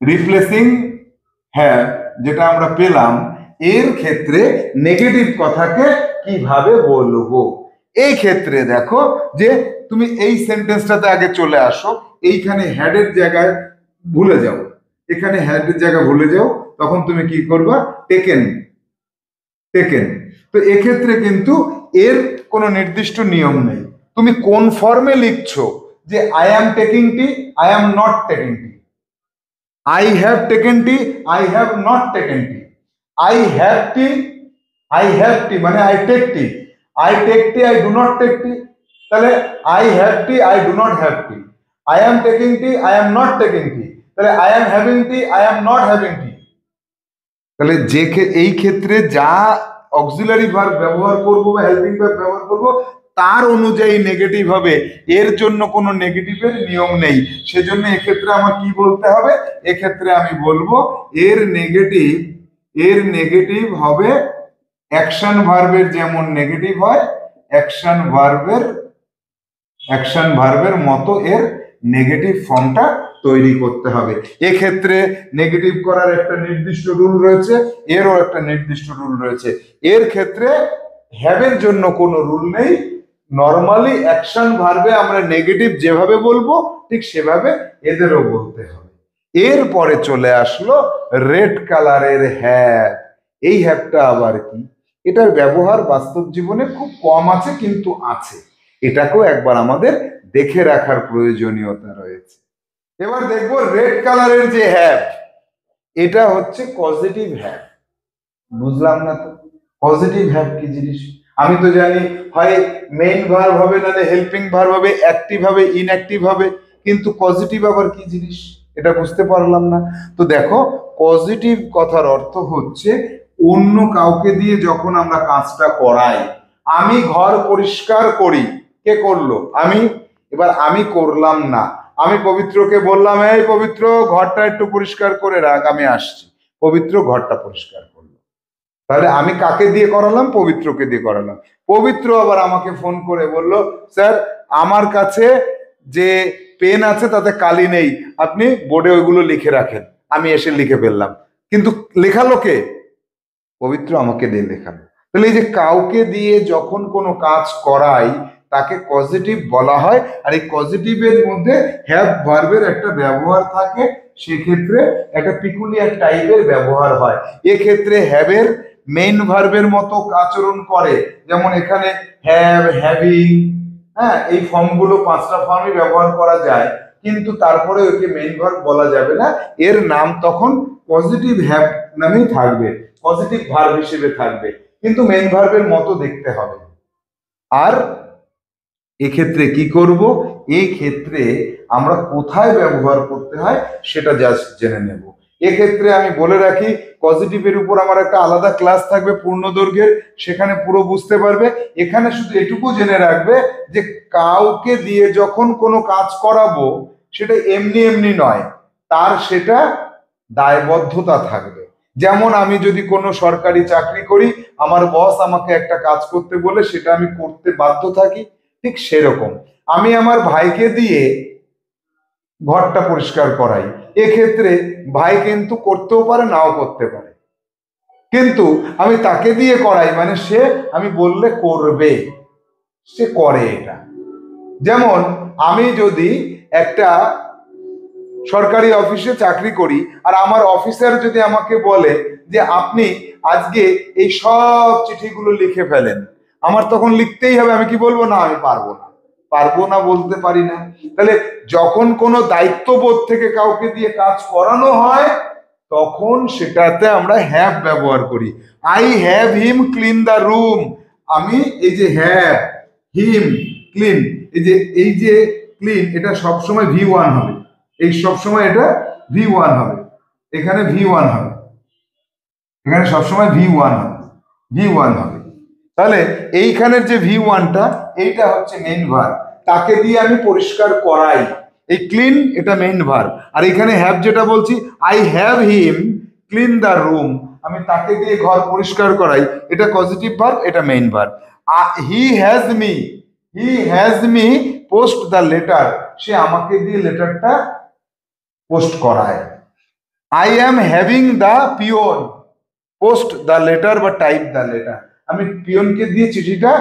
রিপ্লেসিং হ্যাভ যেটা আমরা পেলাম, এর ক্ষেত্রে নেগেটিভ কথাকে কিভাবে বলবো। এই ক্ষেত্রে দেখো যে তুমি এই সেন্টেন্সটাতে আগে চলে আসো, এইখানে হ্যাডের জায়গায় ভুলে যাও, এখানে হ্যাডের জায়গায় ভুলে যাও, তখন তুমি কি করবা, টেকেন, টেকেন। তো এক্ষেত্রে কিন্তু এর কোনো নির্দিষ্ট নিয়ম নেই, তুমি কোন ফর্মে লিখছো, যে I am taking tea, I am not taking tea, I have taken tea, I have not taken tea, I have tea, I have tea মানে I take tea, I take tea, I do not take tea, তাহলে I have tea, I do not have tea, I am taking tea, I am not taking tea, তাহলে I am having tea, I am not having tea. তাহলে যে এই ক্ষেত্রে যা auxiliary verb ব্যবহার করব বা হেল্পিং ভার্ব ব্যবহার করব তার অনুযায়ী নেগেটিভ হবে, এর জন্য কোনো নেগেটিভের নিয়ম নেই। সেজন্য এক্ষেত্রে আমার কি বলতে হবে, এক্ষেত্রে আমি বলবো এর নেগেটিভ হবে অ্যাকশন ভার্বের যেমন নেগেটিভ হয়, অ্যাকশন ভার্বের মতো এর নেগেটিভ ফর্মটা তৈরি করতে হবে। এক্ষেত্রে নেগেটিভ করার একটা নির্দিষ্ট রুল রয়েছে, এরও একটা নির্দিষ্ট রুল রয়েছে। এর ক্ষেত্রে হ্যাভের জন্য কোনো রুল নেই, নর্মালি অ্যাকশন ভার্বে আমরা নেগেটিভ যেভাবে বলবো ঠিক সেভাবে এদেরও বলতে হবে। এরপরে চলে আসলো রেড কালারের হ্যাভ। এই হ্যাভটা আবার কি, এটার ব্যবহার বাস্তব জীবনে খুব কম আছে, কিন্তু আছে, এটাকেও একবার আমাদের দেখে রাখার প্রয়োজনীয়তা রয়েছে। এবার দেখবো রেড কালারের যে হ্যাভ, এটা হচ্ছে পজিটিভ হ্যাভ। বুঝলাম না তো পজিটিভ হ্যাভ কি জিনিস, আমি তো জানি হয় মেইন ভার্ব হবে, নাহলে হেল্পিং ভার্ব হবে, অ্যাক্টিভ হবে, ইনঅ্যাক্টিভ হবে, কিন্তু পজিটিভ আবার কি জিনিস এটা বুঝতে পারলাম না। তো দেখো পজিটিভ কথার অর্থ হচ্ছে অন্য কাউকে দিয়ে যখন আমরা কাজটা করাই, আমি ঘর পরিষ্কার করি, কে করলো, আমি, এবার আমি করলাম না, আমি পবিত্রকে বললাম এই পবিত্র ঘরটা একটু পরিষ্কার করে রাখ, আমি আসছি, পবিত্র ঘরটা পরিষ্কার করলো, তাহলে আমি কাকে দিয়ে করালাম, পবিত্রকে দিয়ে করালাম। পবিত্র আবার আমাকে ফোন করে বলল স্যার আমার কাছে যে পেন আছে তাতে কালি নেই, আপনি বোর্ডে ওইগুলো লিখে রাখেন, আমি এসে লিখে ফেললাম, কিন্তু লেখালো কে, পবিত্র আমাকে দিয়ে লেখালো। তাহলে এই যে কাউকে দিয়ে যখন কোনো কাজ করাই তাকে পজিটিভ বলা হয়, আর এই পজিটিভের মধ্যে হ্যাভ ভার্বের একটা ব্যবহার থাকে, সেক্ষেত্রে একটা পিকুলিয়ার টাইপের ব্যবহার হয়। এক্ষেত্রে হ্যাভের মেইন ভার্বের মতো আচরণ করে, যেমন এখানে হ্যাভ, হ্যাভিং, হ্যাঁ এই ফর্মগুলো 5টা ফর্মই ব্যবহার করা যায়, কিন্তু তারপরে ওকে মেইন ভার্ব বলা যাবে না, এর নাম তখন পজিটিভ হ্যাভ নামেই থাকবে, পজিটিভ ভার্ব হিসেবে থাকবে, কিন্তু মেইন ভার্বের মতো দেখতে হবে। আর এক্ষেত্রে কি করব, এই ক্ষেত্রে আমরা কোথায় ব্যবহার করতে হয় সেটা জাস্ট জেনে নেব। এক্ষেত্রে আমি বলে রাখি পজিটিভের উপর আমার একটা আলাদা ক্লাস থাকবে পূর্ণদৈর্ঘ্যের, সেখানে পুরো বুঝতে পারবে। এখানে শুধু এটুকু জেনে রাখবে যে কাউকে দিয়ে যখন কোনো কাজ করাবো সেটা এমনি এমনি নয়, তার সেটা দায়বদ্ধতা থাকবে। যেমন আমি যদি কোনো সরকারি চাকরি করি, আমার বস আমাকে একটা কাজ করতে বলে সেটা আমি করতে বাধ্য থাকি, ঠিক সেরকম আমি আমার ভাইকে দিয়ে ঘরটা পরিষ্কার করাই, এক্ষেত্রে ভাই কিন্তু করতেও পারে নাও করতে পারে, কিন্তু আমি তাকে দিয়ে করাই মানে সে আমি বললে করবে, সে করে এটা। যেমন আমি যদি একটা সরকারি অফিসে চাকরি করি আর আমার অফিসার যদি আমাকে বলে যে আপনি আজকে এই সব চিঠিগুলো লিখে ফেলেন, আমার তখন লিখতেই হবে, আমি কি বলবো, না আমি পারবো না, পারবো না বলতে পারি না। তাহলে যখন কোনো দায়িত্ববোধ থেকে কাউকে দিয়ে কাজ করানো হয় তখন সেটাতে আমরা হ্যাভ ব্যবহার করি। I have him clean the room, আমি এই যে হ্যাভ, হিম, ক্লিন, এই যে ক্লিন এটা সবসময় V1 হবে, এই সবসময় এটা V1 হবে, এখানে V1 হবে, এখানে সবসময় V1 হবে, V1 হবে। তাহলে এইখানের যে V1টা এইটা হচ্ছে মেইন ভার্ব, তাকে দিয়ে আমি পরিষ্কার করাই, এই ক্লিন এটা মেইন ভার্ব, আর এখানে হ্যাভ যেটা বলছি I have him clean the room, আমি তাকে দিয়ে ঘর পরিষ্কার করাই, এটা পজিটিভ ভার্ব, এটা main verb. He has me post the letter, সে আমাকে দিয়ে লেটারটা পোস্ট করায়। I am having the peon, post the letter বা টাইপ দ্য লেটার, আমি পিয়নকে দিয়ে চিঠিটা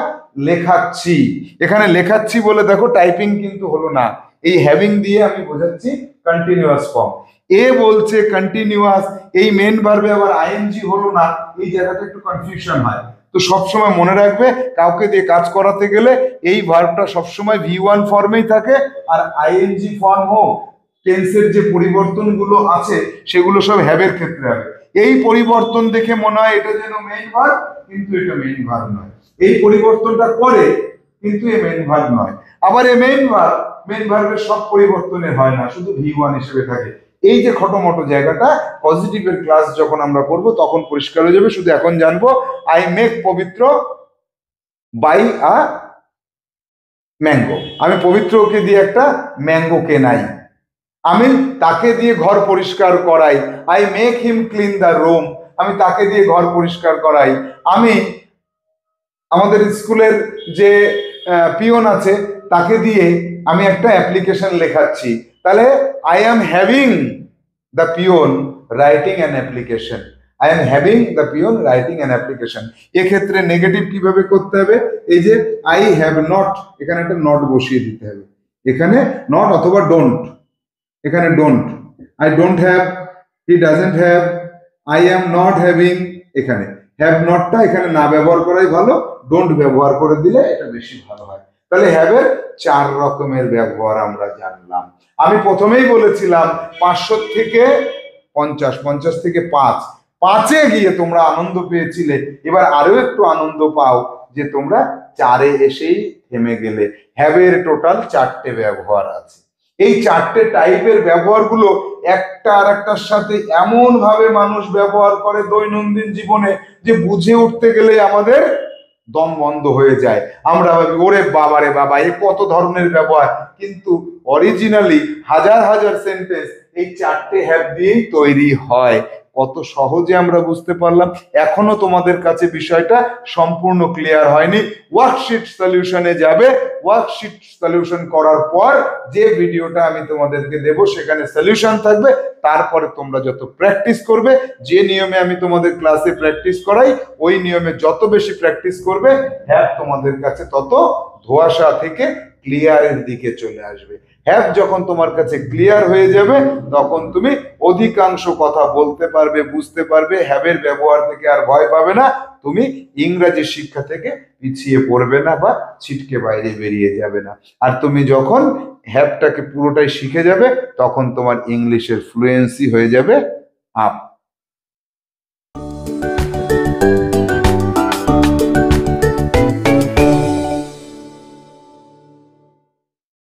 লেখাচ্ছি। এখানে লেখাচ্ছি বলে দেখো টাইপিং কিন্তু হলো না, এই হ্যাভিং দিয়ে আমি বোঝাচ্ছি কন্টিনিউয়াস ফর্ম। এ বলছে কন্টিনিউয়াস, এই মেন ভার্বে আবার আইএনজি হলো না, এই জায়গাটা একটু কনফিউশন হয়। তো সবসময় মনে রাখবে কাউকে দিয়ে কাজ করাতে গেলে এই ভার্বটা সবসময় V1 ফর্মেই থাকে, আর আইএনজি ফর্ম হোক, টেন্সের যে পরিবর্তনগুলো আছে সেগুলো সব হ্যাভের ক্ষেত্রে হবে। এই পরিবর্তন দেখে মনে হয় এটা যেন মেইন ভার্ব, কিন্তু এটা মেইন ভার্ব নয়। এই পরিবর্তনটা করে কিন্তু এ মেইন ভার্ব নয়। আবার এ মেইন ভার্বের সব পরিবর্তনে হয় না, শুধু V1 হিসেবে থাকে। এই যে খটোমটো জায়গাটা পজিটিভের ক্লাস যখন আমরা করব তখন পরিষ্কার হয়ে যাবে। শুধু এখন জানবো আই মেক পবিত্র বাই আ ম্যাঙ্গো, আমি পবিত্রকে দিয়ে একটা ম্যাঙ্গো কেনাই। আমি তাকে দিয়ে ঘর পরিষ্কার করাই, I make him clean the room, আমি তাকে দিয়ে ঘর পরিষ্কার করাই। আমি আমাদের স্কুলের যে পিয়ন আছে তাকে দিয়ে আমি একটা অ্যাপ্লিকেশন লেখাচ্ছি। তাহলে I am having the peon writing an application, I am having the peon writing an application. এক্ষেত্রে নেগেটিভ কিভাবে করতে হবে, এই যে আই হ্যাভ নট, এখানে একটা নট বসিয়ে দিতে হবে, এখানে নট অথবা ডোন্ট, এখানে don't, I don't have, he doesn't have, I am not having, এখানে হ্যাভ নটটা এখানে না ব্যবহার করাই ভালো, ডোন্ট ব্যবহার করে দিলে এটা বেশি ভালো হয়। তাহলে হ্যাভের 4 রকমের ব্যবহার আমরা জানলাম। আমি প্রথমেই বলেছিলাম 500 থেকে 50, 50 থেকে 5, 5-এ গিয়ে তোমরা আনন্দ পেয়েছিলে, এবার আরো একটু আনন্দ পাও যে তোমরা 4-এ এসেই থেমে গেলে। হ্যাভের টোটাল 4টে ব্যবহার আছে। এই 4টে টাইপের ব্যবহারগুলো একটা আর একটার সাথে এমন ভাবে মানুষ ব্যবহার করে দৈনন্দিন জীবনে যে বুঝে উঠতে গেলে আমাদের দম বন্ধ হয়ে যায়। আমরা ভাবি ওরে বাবা রে বাবা এ কত ধরনের ব্যবহার, কিন্তু অরিজিনালি হাজার হাজার সেন্টেন্স এই 4টে হ্যাভ দিয়েই তৈরি হয়। কত সহজে আমরা বুঝতে পারলাম। এখনো তোমাদের কাছে বিষয়টা সম্পূর্ণ ক্লিয়ার হয়নি। ওয়ার্কশিট সলিউশনে যাবে, ওয়ার্কশিট সলিউশন করার পর যে ভিডিওটা আমি তোমাদেরকে দেব সেখানে সলিউশন থাকবে। তারপরে তোমরা যত প্র্যাকটিস করবে, যে নিয়মে আমি তোমাদের ক্লাসে প্র্যাকটিস করাই ওই নিয়মে যত বেশি প্র্যাকটিস করবে, হ্যাভ তোমাদের কাছে তত ধোঁয়াশা থেকে ক্লিয়ারের দিকে চলে আসবে। হ্যাভ যখন তোমার কাছে ক্লিয়ার হয়ে যাবে তখন তুমি অধিকাংশ কথা বলতে পারবে, বুঝতে পারবে, হ্যাভের ব্যবহার থেকে আর ভয় পাবে না। তুমি ইংরেজি শিক্ষা থেকে পিছিয়ে পড়বে না বা ছিটকে বাইরে বেরিয়ে যাবে না। আর তুমি যখন হ্যাভটাকে পুরোটাই শিখে যাবে তখন তোমার ইংলিশের ফ্লুয়েন্সি হয়ে যাবে আপ।